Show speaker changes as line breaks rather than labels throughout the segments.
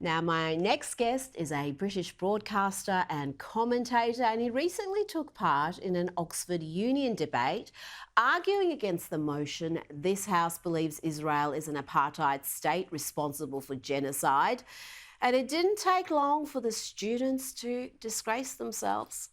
Now, my next guest is a British broadcaster and commentator, and he recently took part in an Oxford Union debate arguing against the motion this House believes Israel is an apartheid state responsible for genocide. And it didn't take long for the students to disgrace themselves.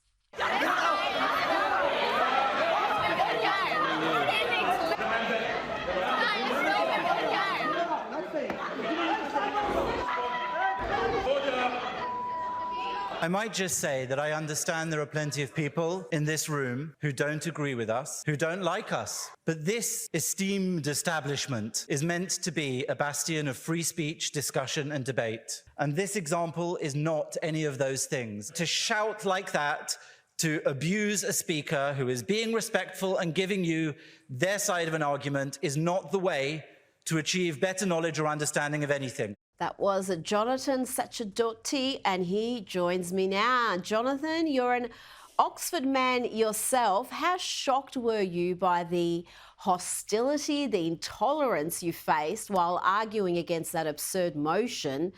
I might just say that I understand there are plenty of people in this room who don't agree with us, who don't like us. But this esteemed establishment is meant to be a bastion of free speech, discussion and debate. And this example is not any of those things. To shout like that, to abuse a speaker who is being respectful and giving you their side of an argument is not the way to achieve better knowledge or understanding of anything.
That was Jonathan Sacerdoti, and he joins me now. Jonathan, you're an Oxford man yourself. How shocked were you by the hostility, the intolerance you faced while arguing against that absurd motion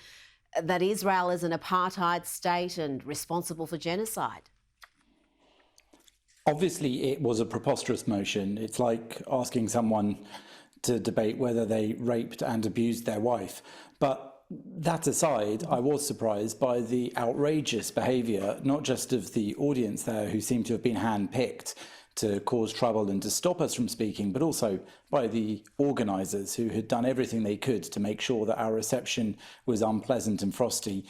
that Israel is an apartheid state and responsible for genocide?
Obviously, it was a preposterous motion. It's like asking someone to debate whether they raped and abused their wife. But that aside, I was surprised by the outrageous behaviour, not just of the audience there who seemed to have been handpicked to cause trouble and to stop us from speaking, but also by the organisers who had done everything they could to make sure that our reception was unpleasant and frosty.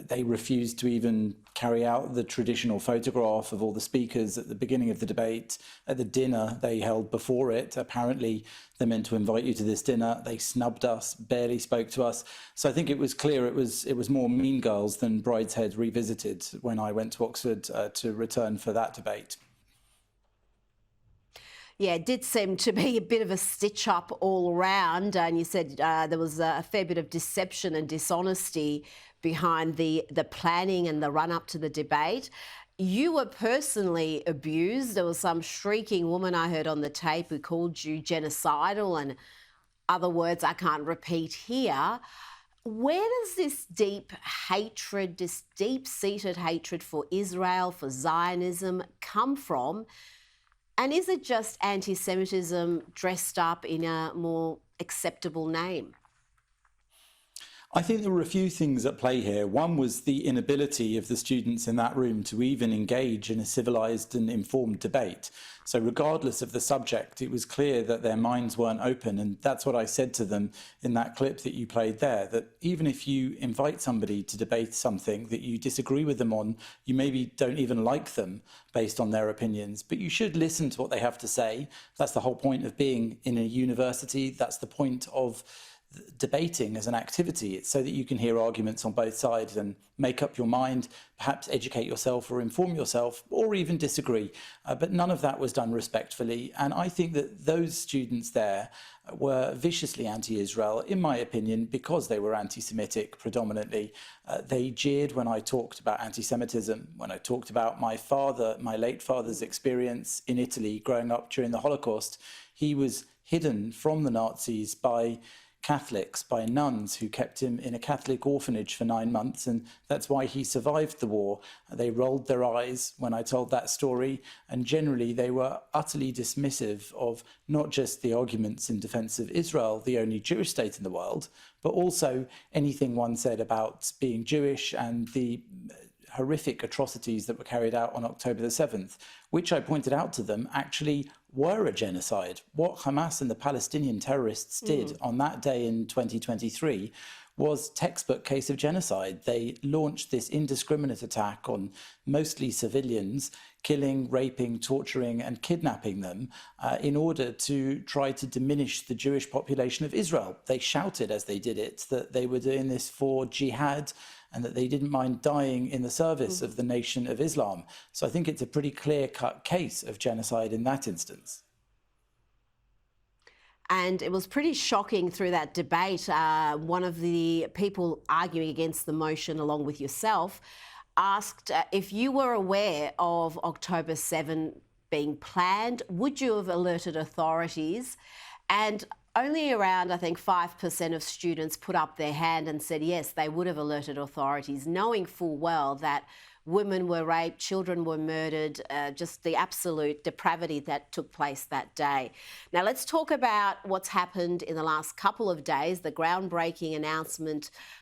They refused to even carry out the traditional photograph of all the speakers at the beginning of the debate. At the dinner they held before it, apparently they meant to invite you to this dinner. They snubbed us, barely spoke to us. So I think it was clear it was more Mean Girls than Brideshead Revisited when I went to Oxford to return for that debate.
Yeah, it did seem to be a bit of a stitch-up all around, and you said there was a fair bit of deception and dishonesty behind the planning and the run-up to the debate. You were personally abused. There was some shrieking woman I heard on the tape who called you genocidal and other words I can't repeat here. Where does this deep hatred, this deep-seated hatred for Israel, for Zionism come from? And is it just anti-Semitism dressed up in a more acceptable name?
I think there were a few things at play here. One was the inability of the students in that room to even engage in a civilised and informed debate. So regardless of the subject, it was clear that their minds weren't open. And that's what I said to them in that clip that you played there, that even if you invite somebody to debate something that you disagree with them on, you maybe don't even like them based on their opinions, but you should listen to what they have to say. That's the whole point of being in a university. That's the point of debating as an activity. It's so that you can hear arguments on both sides and make up your mind, perhaps educate yourself or inform yourself, or even disagree. But none of that was done respectfully. And I think that those students there were viciously anti-Israel, in my opinion, because they were anti-Semitic predominantly. They jeered when I talked about anti-Semitism, when I talked about my late father's experience in Italy growing up during the Holocaust. He was hidden from the Nazis by Catholics, by nuns who kept him in a Catholic orphanage for 9 months, and that's why he survived the war. They rolled their eyes when I told that story, and generally they were utterly dismissive of not just the arguments in defense of Israel, the only Jewish state in the world, but also anything one said about being Jewish and the horrific atrocities that were carried out on October the 7th, which I pointed out to them actually were a genocide. What Hamas and the Palestinian terrorists did on that day in 2023 was textbook case of genocide. They launched this indiscriminate attack on mostly civilians, killing, raping, torturing and kidnapping them in order to try to diminish the Jewish population of Israel. They shouted as they did it that they were doing this for jihad and that they didn't mind dying in the service of the Nation of Islam. So I think it's a pretty clear-cut case of genocide in that instance.
And it was pretty shocking through that debate. One of the people arguing against the motion, along with yourself, asked if you were aware of October 7 being planned, would you have alerted authorities? And only around, I think, 5% of students put up their hand and said yes, they would have alerted authorities, knowing full well that women were raped, children were murdered, just the absolute depravity that took place that day. Now, let's talk about what's happened in the last couple of days, the groundbreaking announcement